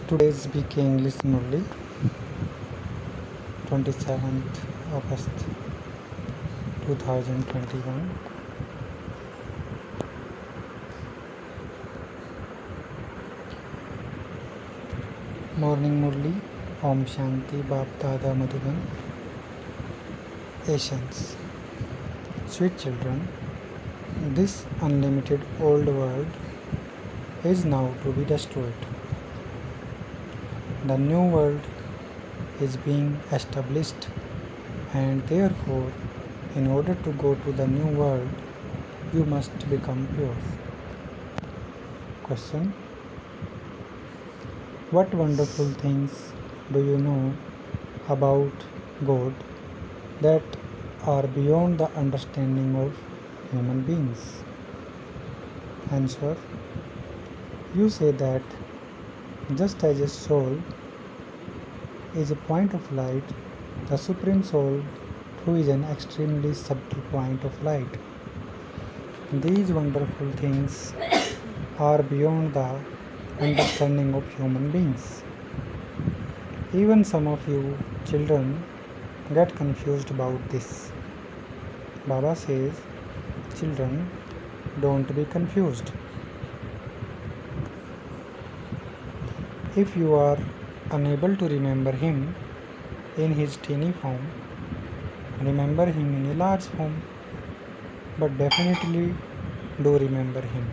Today's BK English Murli, 27th August 2021. Morning Murli, Om Shanti, Bap Dada Madhuban. Asians. Sweet children, this unlimited old world is now to be destroyed. The new world is being established, and therefore, in order to go to the new world, you must become pure. Question: what wonderful things do you know about God that are beyond the understanding of human beings? Answer: you say that just as a soul is a point of light, the Supreme Soul too is an extremely subtle point of light. These wonderful things are beyond the understanding of human beings. Even some of you children get confused about this. Baba says, children, don't be confused. If you are unable to remember him in his teeny form, remember him in a large form, but definitely do remember him.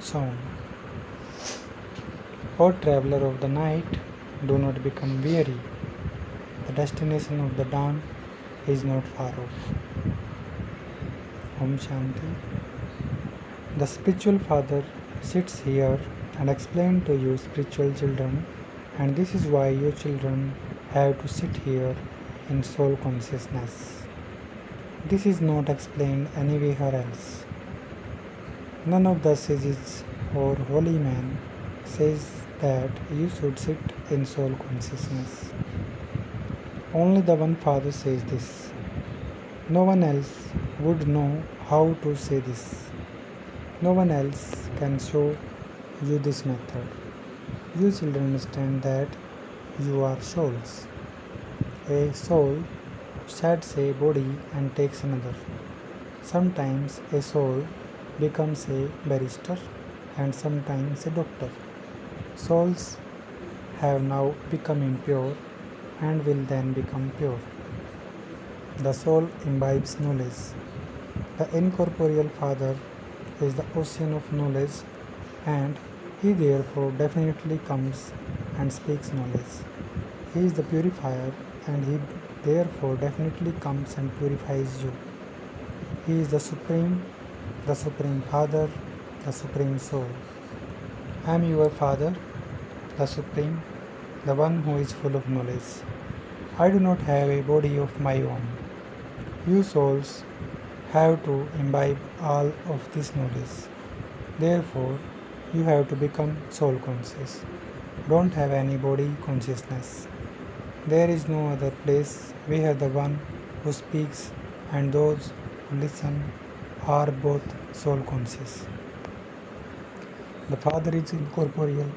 Song. O traveler of the night, do not become weary. The destination of the dawn is not far off. Om Shanti. The spiritual father sits here and explains to you spiritual children, and this is why you children have to sit here in soul consciousness. This is not explained anywhere else. None of the sages or holy men says that you should sit in soul consciousness. Only the one Father says this. No one else would know how to say this. No one else can show you this method. You children understand that you are souls. A soul sheds a body and takes another. Sometimes a soul becomes a barrister and sometimes a doctor. Souls have now become impure and will then become pure. The soul imbibes knowledge. The incorporeal Father is the ocean of knowledge, and he therefore definitely comes and speaks knowledge. He is the purifier, and he therefore definitely comes and purifies you. He is the Supreme Father, the Supreme Soul. I am your Father, the Supreme, the one who is full of knowledge. I do not have a body of my own. You souls have to imbibe all of this knowledge. Therefore, you have to become soul conscious. Don't have any body consciousness. There is no other place where the one who speaks and those who listen are both soul conscious. The Father is incorporeal.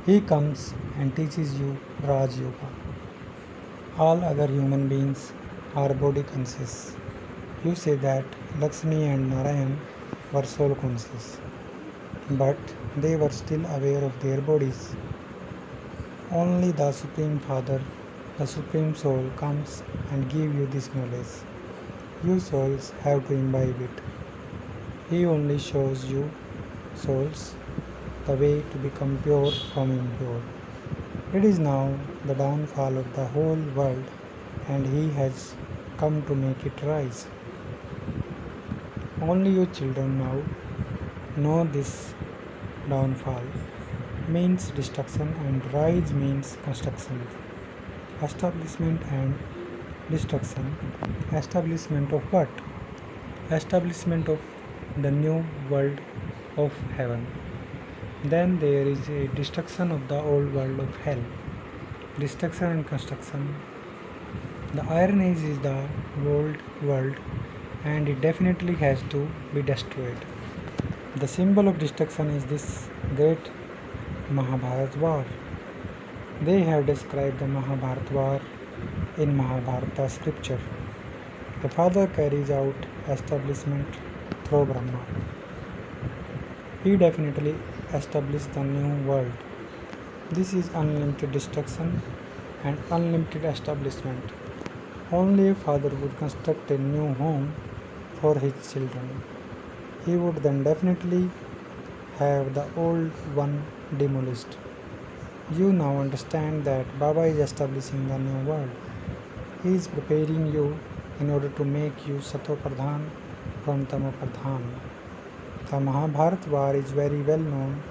He comes and teaches you Raj Yoga. All other human beings are body conscious. You say that Lakshmi and Narayan were soul conscious, but they were still aware of their bodies. Only the Supreme Father, the Supreme Soul, comes and gives you this knowledge. You souls have to imbibe it. He only shows you, souls, the way to become pure from impure. It is now the downfall of the whole world, and he has come to make it rise. Only you children now know this. Downfall means destruction and rise means construction. Establishment and destruction. Establishment of what? Establishment of the new world of heaven. Then there is a destruction of the old world of hell. Destruction and construction. The Iron Age is the old world, and it definitely has to be destroyed. The symbol of destruction is this great Mahabharat War. They have described the Mahabharat War in Mahabharata scripture. The father carries out establishment through Brahma. He definitely established the new world. This is unlimited destruction and unlimited establishment. Only a father would construct a new home for his children. He would then definitely have the old one demolished. You now understand that Baba is establishing the new world. He is preparing you in order to make you Sato Pradhan from Tamo Pradhan. The Mahabharata war is very well known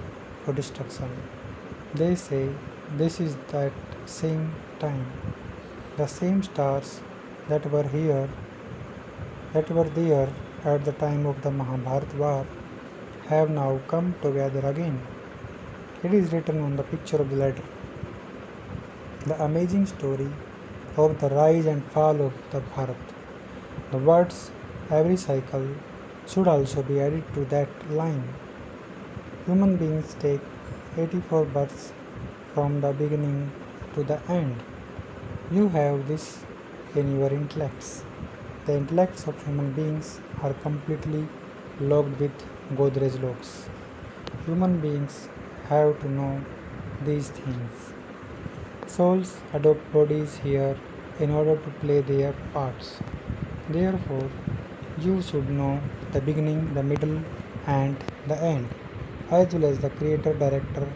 for destruction. They say this is that same time. The same stars that were there at the time of the Mahabharata war have now come together again. It is written on the picture of the letter. The amazing story of the rise and fall of the Bharat. The words every cycle should also be added to that line. Human beings take 84 births from the beginning to the end. You have this in your intellects. The intellects of human beings are completely locked with Godrej locks. Human beings have to know these things. Souls adopt bodies here in order to play their parts. Therefore, you should know the beginning, the middle, and the end, as well as the creator, director,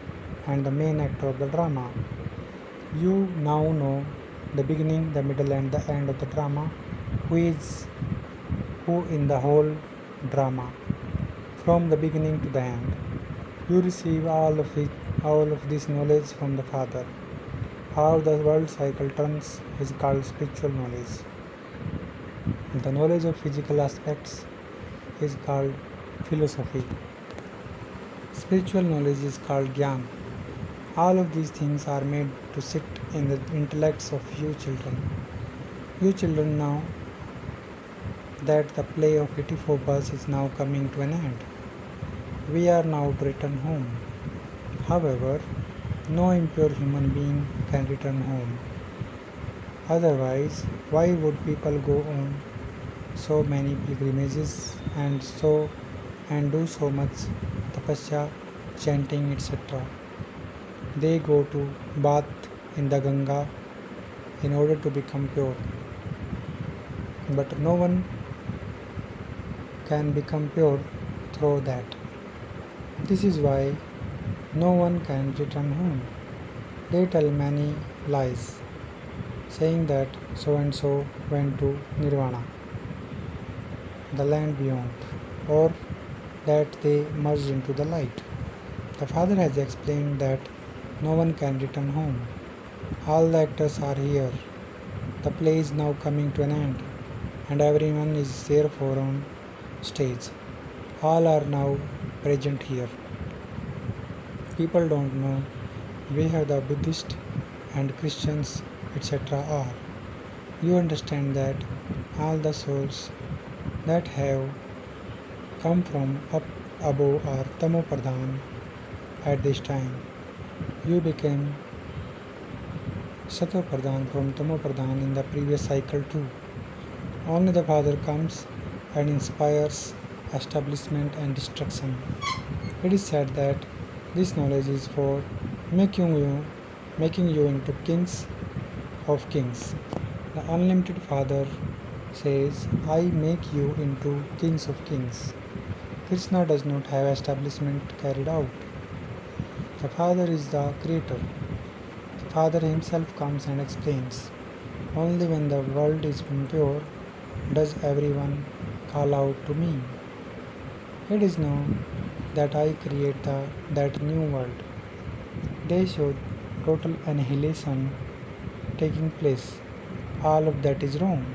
and the main actor of the drama. You now know the beginning, the middle, and the end of the drama, who in the whole drama, from the beginning to the end. You receive all of this knowledge from the Father. How the world cycle turns is called spiritual knowledge. The knowledge of physical aspects is called philosophy. Spiritual knowledge is called Gyan. All of these things are made to sit in the intellects of you children. You children know that the play of 84 births is now coming to an end. We are now to return home. However, no impure human being can return home. Otherwise, why would people go on so many pilgrimages and do so much tapasya, chanting, etc.? They go to bath in the Ganga in order to become pure. But no one can become pure through that. This is why no one can return home. They tell many lies, saying that so and so went to Nirvana, the land beyond, or that they merged into the light. The Father has explained that no one can return home. All the actors are here. The play is now coming to an end, and everyone is therefore on stage. All are now present here. People don't know where the Buddhists and Christians etc. are. You understand that all the souls that have come from up above are Tamo Pradhan at this time. You became Sato Pradhan from Tamo Pradhan in the previous cycle too. Only the Father comes and inspires establishment and destruction. It is said that this knowledge is for making you into kings of kings. The unlimited Father says, I make you into kings of kings. Krishna does not have establishment carried out. The Father is the creator. The Father himself comes and explains. Only when the world is impure does everyone call out to me. It is known that I create that new world. They show total annihilation taking place. All of that is wrong.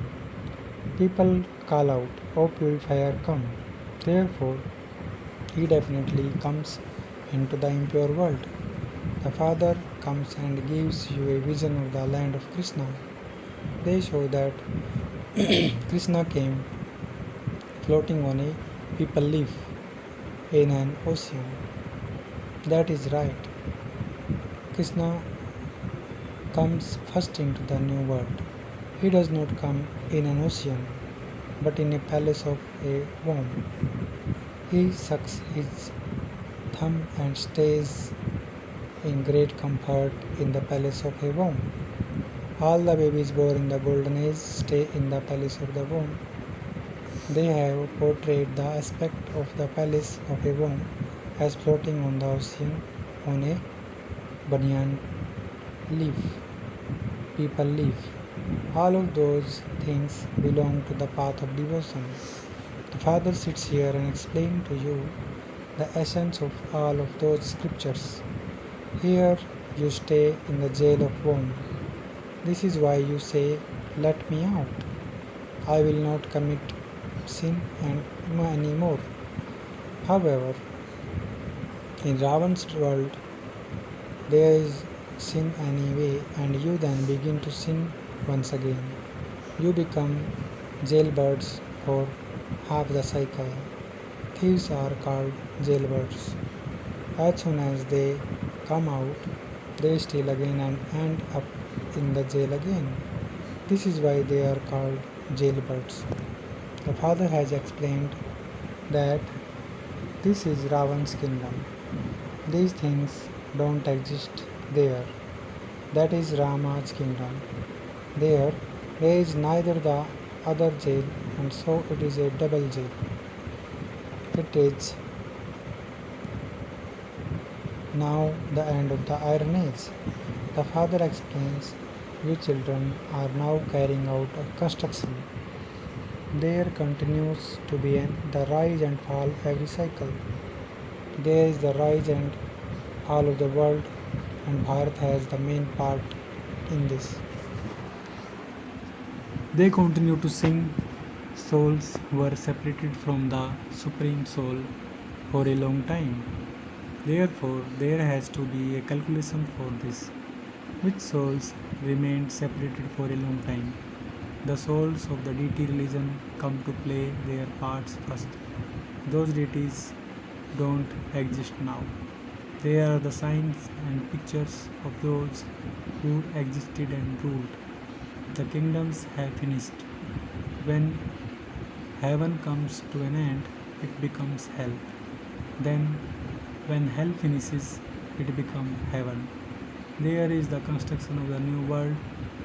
People call out, O purifier, come. Therefore, he definitely comes into the impure world. The Father comes and gives you a vision of the land of Krishna. They show that Krishna came floating on a people leaf in an ocean. That is right. Krishna comes first into the new world. He does not come in an ocean, but in a palace of a worm. He sucks his thumb and stays in great comfort in the palace of a worm. All the babies born in the golden age stay in the palace of the worm. They have portrayed the aspect of the palace of a worm as floating on the ocean on a banyan leaf, people leaf. All of those things belong to the path of devotion. The Father sits here and explains to you the essence of all of those scriptures. Here you stay in the jail of worm. This is why you say, "Let me out. I will not commit sin anymore." However, in Ravan's world, there is sin anyway, and you then begin to sin once again. You become jailbirds for half the cycle. Thieves are called jailbirds. As soon as they come out, they steal again and end up in the jail again. This is why they are called jailbirds. The Father has explained that this is Ravan's kingdom. These things don't exist there. That is Rama's kingdom. There is neither the other jail, and so it is a double jail. It is now the end of the Iron Age. The Father explains, "You children are now carrying out a construction. There continues to be the rise and fall every cycle. There is the rise and fall of the world, and Bharat has the main part in this." They continue to sing, souls were separated from the Supreme Soul for a long time. Therefore, there has to be a calculation for this. Which souls remained separated for a long time? The souls of the deity religion come to play their parts first. Those deities don't exist now. They are the signs and pictures of those who existed and ruled. The kingdoms have finished. When heaven comes to an end, it becomes hell. Then, when hell finishes, it becomes heaven. There is the construction of the new world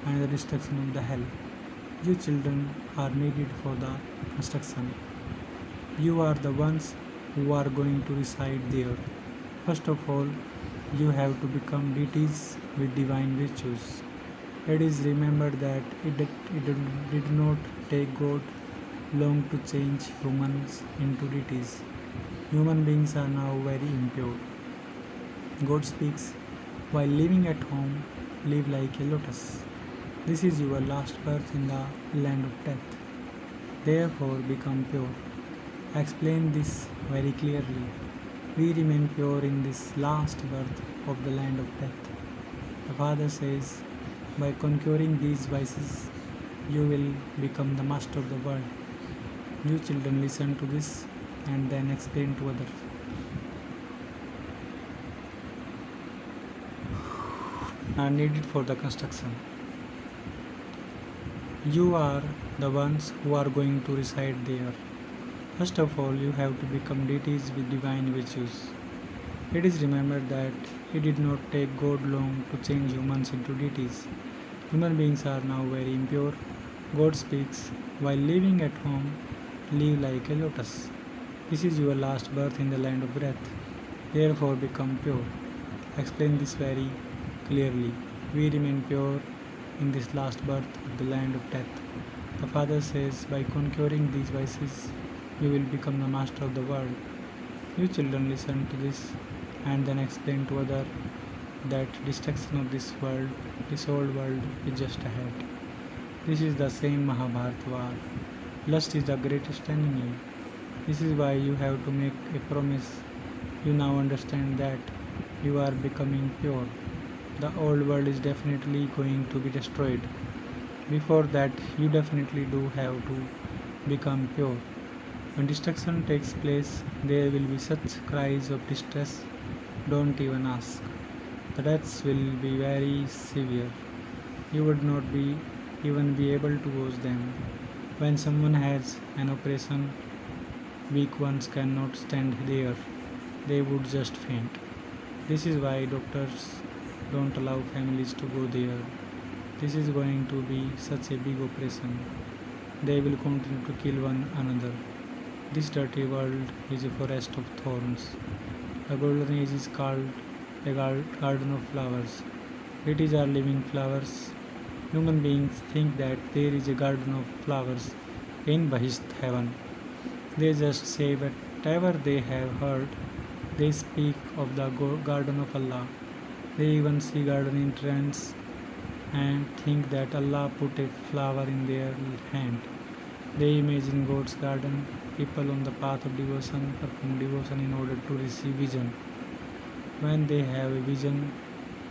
and the destruction of the hell. You children are needed for the construction. You are the ones who are going to reside there. First of all, you have to become deities with divine virtues. It is remembered that it did not take God long to change humans into deities. Human beings are now very impure. God speaks, "While living at home, live like a lotus. This is your last birth in the land of death. Therefore, become pure." Explain this very clearly. We remain pure in this last birth of the land of death. The Father says, by conquering these vices, you will become the master of the world. You children listen to this and then explain to others. Are needed for the construction. You are the ones who are going to reside there. First of all, you have to become deities with divine virtues. It is remembered that it did not take God long to change humans into deities. Human beings are now very impure. God speaks, "While living at home, live like a lotus. This is your last birth in the land of death. Therefore, become pure." Explain this very clearly. We remain pure in this last birth of the land of death. The Father says, by conquering these vices, you will become the master of the world. You children listen to this and then explain to others that destruction of this world, this old world, is just ahead. This is the same Mahabharata war. Lust is the greatest enemy. This is why you have to make a promise. You now understand that you are becoming pure. The old world is definitely going to be destroyed. Before that, you definitely do have to become pure. When destruction takes place, there will be such cries of distress, don't even ask. The deaths will be very severe. You would not be even be able to watch them. When someone has an operation, weak ones cannot stand there. They would just faint. This is why doctors don't allow families to go there. This is going to be such a big operation. They will continue to kill one another. This dirty world is a forest of thorns. The golden age is called a garden of flowers. It is our living flowers. Human beings think that there is a garden of flowers in Bahist heaven. They just say whatever they have heard. They speak of the garden of Allah. They even see garden entrance and think that Allah put a flower in their hand. They imagine God's garden. People on the path of devotion perform devotion in order to receive vision. When they have a vision,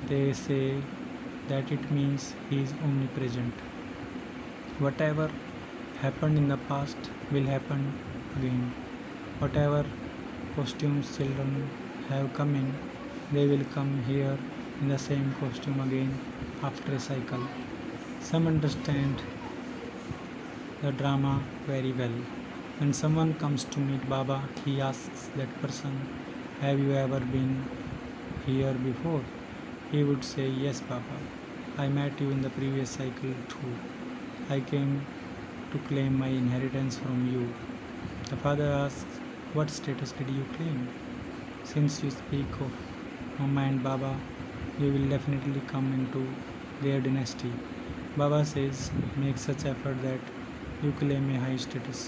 they say that it means He is omnipresent. Whatever happened in the past will happen again. Whatever costumes children have come in, they will come here in the same costume again after a cycle. Some understand the drama very well. When someone comes to meet Baba, he asks that person, "Have you ever been here before?" He would say, "Yes, Baba. I met you in the previous cycle too. I came to claim my inheritance from you." The father asks, "What status did you claim?" "Since you speak of Mama and Baba, you will definitely come into their dynasty." Baba says, "Make such effort that you claim a high status."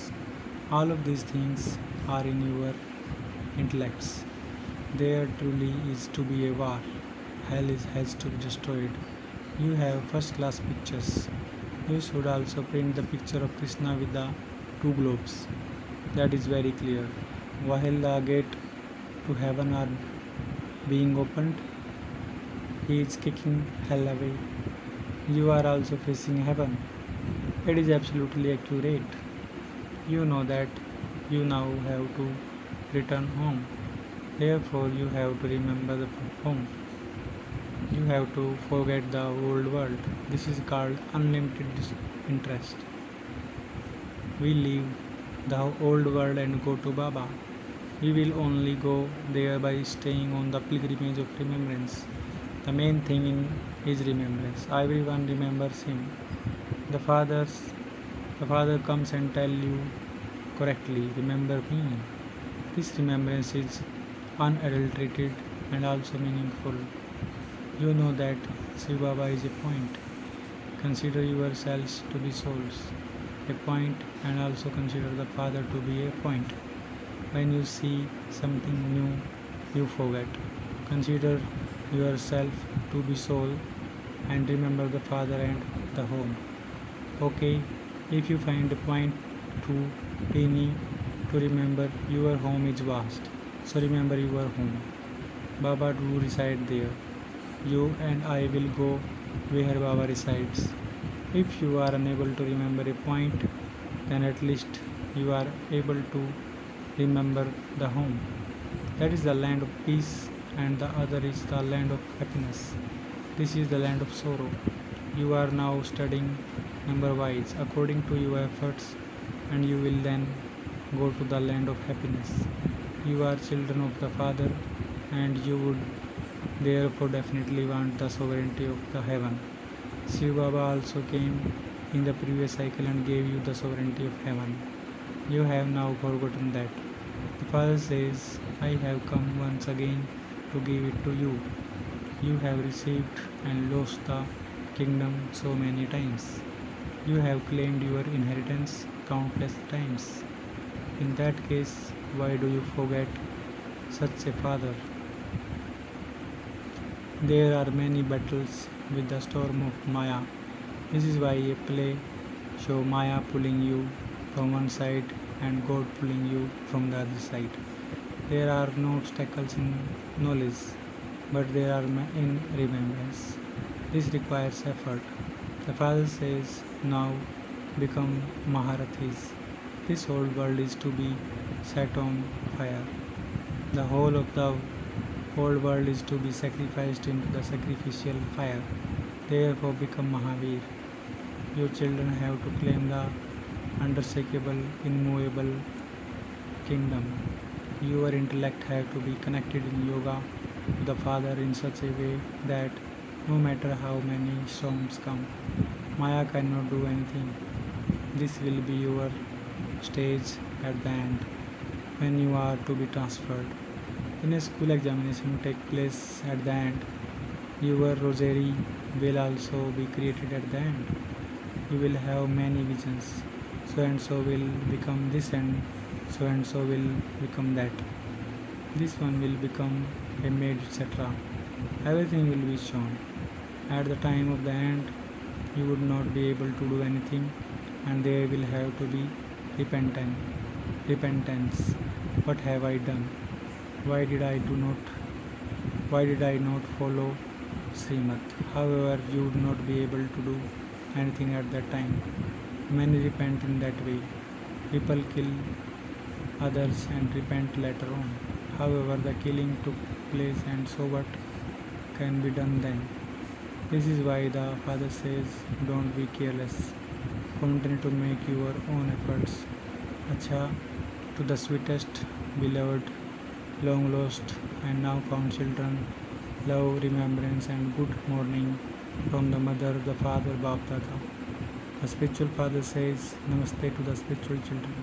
All of these things are in your intellects. There truly is to be a war. Has to be destroyed. You have first class pictures. You should also print the picture of Krishna with the two globes. That is very clear. While the gate to heaven are being opened, he is kicking hell away. You are also facing heaven. It is absolutely accurate. You know that you now have to return home. Therefore, you have to remember the home. You have to forget the old world. This is called unlimited interest. We leave the old world and go to Baba. We will only go there by staying on the pilgrimage of remembrance. The main thing is remembrance. Everyone remembers him. The Father comes and tell you correctly, "Remember me." This remembrance is unadulterated and also meaningful. You know that Shiv Baba is a point. Consider yourselves to be souls, a point, and also consider the Father to be a point. When you see something new, you forget. Consider yourself to be soul and remember the Father and the home. Okay, if you find a point too teeny to remember, your home is vast. So remember your home. Baba do reside there. You and I will go where Baba resides. If you are unable to remember a point, then at least you are able to remember the home. That is the land of peace, and the other is the land of happiness. This is the land of sorrow. You are now studying number wise according to your efforts, and you will then go to the land of happiness. You are children of the Father, and you would therefore definitely want the sovereignty of the heaven. Shiv Baba also came in the previous cycle and gave you the sovereignty of heaven. You have now forgotten that. The Father says, "I have come once again to give it to you." You have received and lost the kingdom so many times. You have claimed your inheritance countless times. In that case, why do you forget such a father? There are many battles with the storm of Maya. This is why a play show Maya pulling you from one side and God pulling you from the other side. There are no obstacles in knowledge, but there are in remembrance. This requires effort. The Father says, "Now become Maharathis." This whole world is to be set on fire. The whole of the Old world is to be sacrificed into the sacrificial fire. Therefore become Mahavir. Your children have to claim the unshakable, immovable kingdom. Your intellect have to be connected in yoga to the Father in such a way that no matter how many storms come, Maya cannot do anything. This will be your stage at the end when you are to be transferred. When a school examination take place at the end, your rosary will also be created at the end. You will have many visions. So and so will become this and so will become that. This one will become a maid, etc. Everything will be shown. At the time of the end, you would not be able to do anything, and there will have to be repentance. Repentance. What have I done? Why did I do not? Why did I not follow Srimad? However, you would not be able to do anything at that time. Many repent in that way. People kill others and repent later on. However, the killing took place, and so what can be done then? This is why the Father says, don't be careless. Continue to make your own efforts. Acha, to the sweetest, beloved, long lost, and now found children, love, remembrance, and good morning from the mother, the father, Bap Dada. The spiritual father says, Namaste to the spiritual children.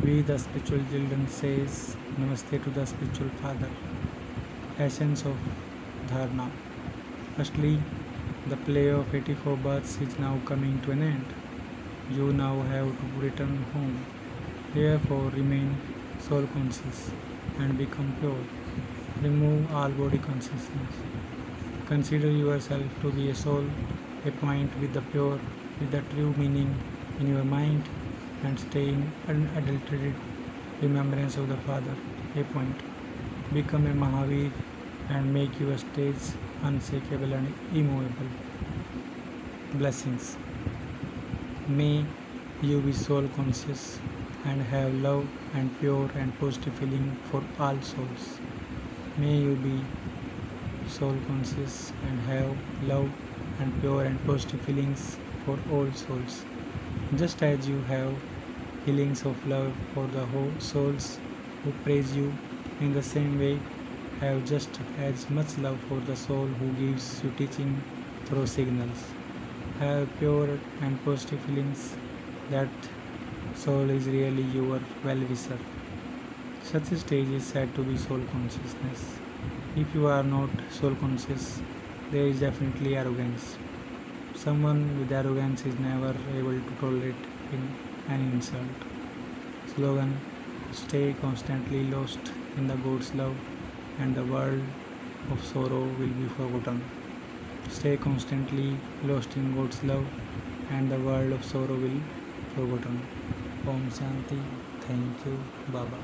We, the spiritual children, says, Namaste to the spiritual father. Essence of Dharna. Firstly, the play of 84 births is now coming to an end. You now have to return home. Therefore, remain soul conscious and become pure. Remove all body consciousness. Consider yourself to be a soul, a point with the pure, with the true meaning in your mind, and stay in unadulterated remembrance of the Father, a point. Become a Mahavir and make your stage unshakable and immovable. Blessings. May you be soul conscious and have love and pure and positive feeling for all souls. May you be soul conscious and have love and pure and positive feelings for all souls. Just as you have feelings of love for the whole souls who praise you, in the same way have just as much love for the soul who gives you teaching through signals. Have pure and positive feelings that soul is really your well-wisher. Such a stage is said to be soul consciousness. If you are not soul conscious, there is definitely arrogance. Someone with arrogance is never able to tolerate an insult. Slogan: stay constantly lost in the God's love, and the world of sorrow will be forgotten. Stay constantly lost in God's love, and the world of sorrow will be forgotten. Om Shanti. Thank you, Baba.